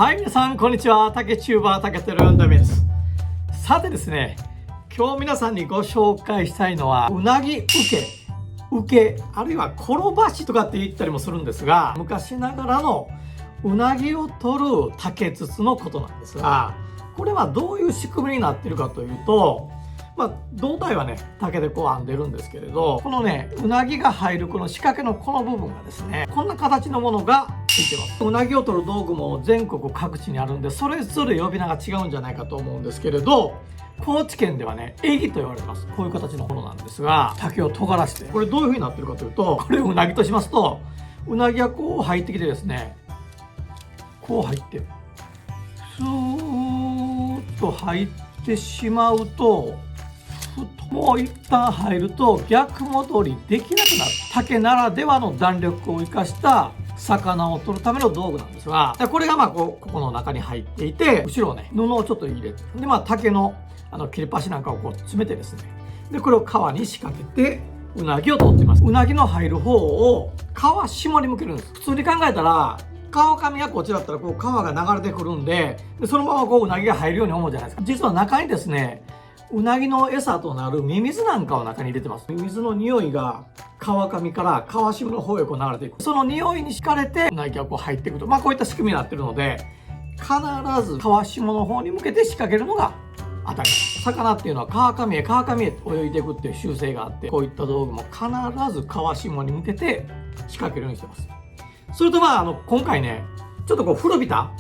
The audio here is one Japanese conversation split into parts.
はい、皆さんこんにちは。竹チューバー竹テル4代目です。さてですね、今日皆さんにご紹介したいのはうなぎ受けあるいは転ばしとかって言ったりもするんですが、昔ながらのうなぎを取る竹筒のことなんですが、これはどういう仕組みになっているかというと、胴体はね竹でこう編んでるんですけれど、このねうなぎが入るこの仕掛けのこの部分がですね、こんな形のものがついてます。うなぎを取る道具も全国各地にあるんで、それぞれ呼び名が違うんじゃないかと思うんですけれど、高知県ではねエギと言われてます。こういう形のものなんですが、竹を尖らして、これどういう風になってるかというと、これをうなぎとしますと、うなぎがこう入ってきてですね、こう入ってスーッと入ってしまうと、もう一旦入ると逆戻りできなくなる。竹ならではの弾力を生かした魚を取るための道具なんですが、これがここの中に入っていて、後ろね布をちょっと入れて、で竹の切れ端なんかをこう詰めてですね、でこれを皮に仕掛けてうなぎを取っています。うなぎの入る方を皮下に向けるんです。普通に考えたら皮紙がこっちだったらこう皮が流れてくるんで、そのままこううなぎが入るように思うじゃないですか。実は中にですね、うなぎの餌となるミミズなんかを中に入れてます。ミミズの匂いが皮紙から皮下の方へこう流れていく。その匂いに惹かれてうなぎがこう入っていくと、こういった仕組みになってるので、必ず皮下の方に向けて仕掛けるのが当たり前。魚っていうのは皮紙へ泳いでいくっていう習性があって、こういった道具も必ず皮下に向けて仕掛けるようにしてます。それと今回ねちょっとこう古びた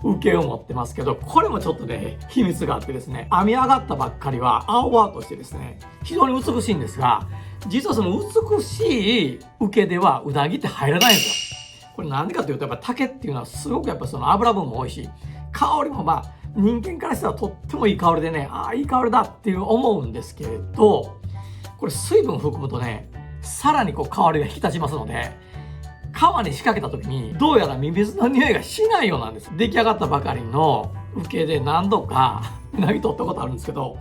受けを持ってますけど、これもちょっとね秘密があってですね、編み上がったばっかりは青々としてですね、非常に美しいんですが、実はその美しい受けではうなぎって入らないんですよ。これなんでかというと、やっぱ竹っていうのはすごくやっぱその油分も多いし、香りも人間からしたらとってもいい香りでね、いい香りだっていう思うんですけれど、これ水分含むとねさらにこう香りが引き立ちますので、皮に仕掛けた時にどうやらミミズの匂いがしないようなんです。出来上がったばかりの受けで何度かうなぎ取ったことあるんですけど、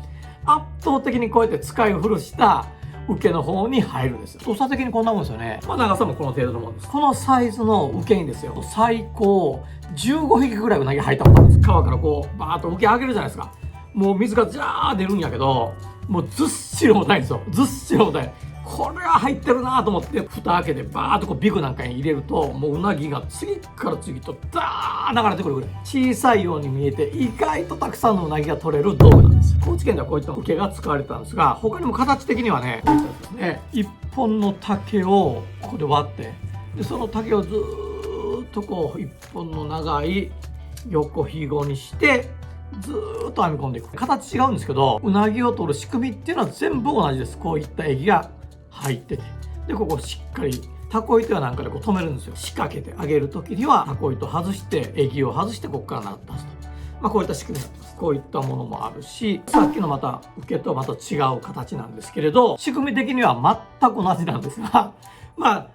圧倒的にこうやって使い古した受けの方に入るんですよ。太さ的にこんなもんですよね。長さもこの程度のもんです。このサイズの受けにですよ、最高15匹ぐらいうなぎ入ったことあるんです。皮からこうバーッと受け上げるじゃないですか。もう水がジャー出るんやけど、もうずっしり重たいんですよ。ずっしり重たい。これは入ってるなと思って蓋開けてバーッとこうビグなんかに入れると、もううなぎが次から次とダーッ流れてくるぐらい小さいように見えて、意外とたくさんのうなぎが取れる道具なんです。高知県ではこういった受けが使われてたんですが、他にも形的にはね、こういったやつですね、一本の竹をここで割って、でその竹をずーっとこう一本の長い横ひごにしてずーっと編み込んでいく。形違うんですけど、うなぎを取る仕組みっていうのは全部同じです。こういった液が入ってて、でここしっかりタコ糸やなんかでこう止めるんですよ。仕掛けてあげる時にはタコ糸外して液を外してここから出すと、こういった仕組みになってます。こういったものもあるし、さっきのまた受けとはまた違う形なんですけれど、仕組み的には全く同じなんですが、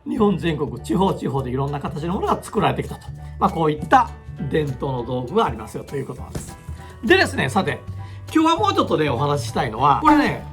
日本全国地方でいろんな形のものが作られてきたと、こういった伝統の道具がありますよということなんです。でですね、さて今日はもうちょっとねお話ししたいのは、これね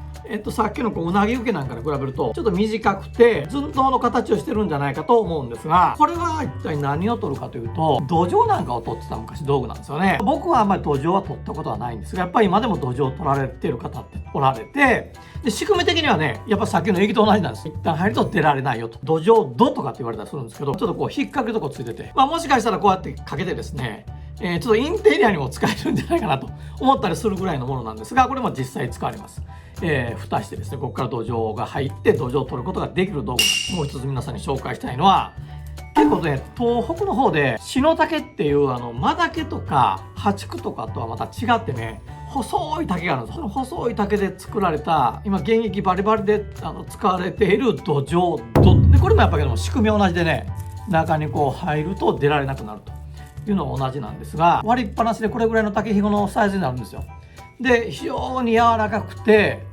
さっきのうなぎ受けなんかに比べるとちょっと短くて寸胴の形をしてるんじゃないかと思うんですが、これは一体何を取るかというと、土壌なんかを取ってた昔道具なんですよね。僕はあんまり土壌は取ったことはないんですが、やっぱり今でも土壌を取られてる方っておられて、で仕組み的にはねやっぱさっきの液と同じなんです。一旦入ると出られないよと、土壌土とかって言われたりするんですけど、ちょっとこう引っ掛けるとこついてて、もしかしたらこうやってかけてですね、ちょっとインテリアにも使えるんじゃないかなと思ったりするぐらいのものなんですが、これも実際使われます。蓋してですね、ここから土壌が入って土壌を取ることができる道具なんです。もう一つ皆さんに紹介したいのは、結構ね東北の方で篠竹っていう真竹とか破竹とかとはまた違ってね、細い竹があるんです。その細い竹で作られた、今現役バリバリで使われている土壌で、これもやっぱり仕組みは同じでね、中にこう入ると出られなくなるというのは同じなんですが、割りっぱなしでこれぐらいの竹ひごのサイズになるんですよ。で非常に柔らかくて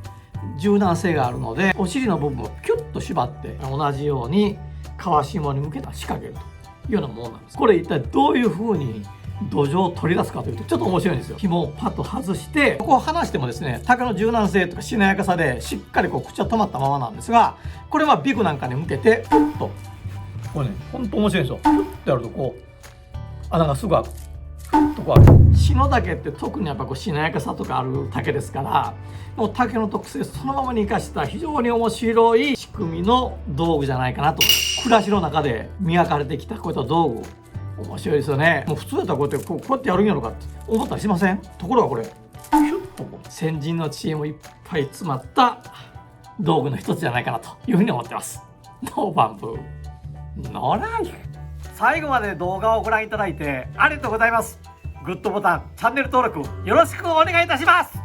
柔軟性があるので、お尻の部分をキュッと縛って同じように皮下に向けて仕掛けるというようなものなんです。これ一体どういう風に土壌を取り出すかというとちょっと面白いんですよ。紐をパッと外して、ここを離してもですね、竹の柔軟性とかしなやかさでしっかりこう口は止まったままなんですが、これはビクなんかに向けてピュッと、これねほんと面白いんですよ。ピュッてやるとこう穴がすぐ開くとこある。篠竹って特にやっぱしなやかさとかある竹ですから、もう竹の特性そのままに生かした非常に面白い仕組みの道具じゃないかなと思います。暮らしの中で磨かれてきたこういった道具、面白いですよね。もう普通だったらこうやってやるんやろかって思ったりしません？ところがこれヒュッと先人の知恵もいっぱい詰まった道具の一つじゃないかなというふうに思ってます。ノーバンブーノーライフ。最後まで動画をご覧いただいてありがとうございます。グッドボタン、チャンネル登録よろしくお願いいたします。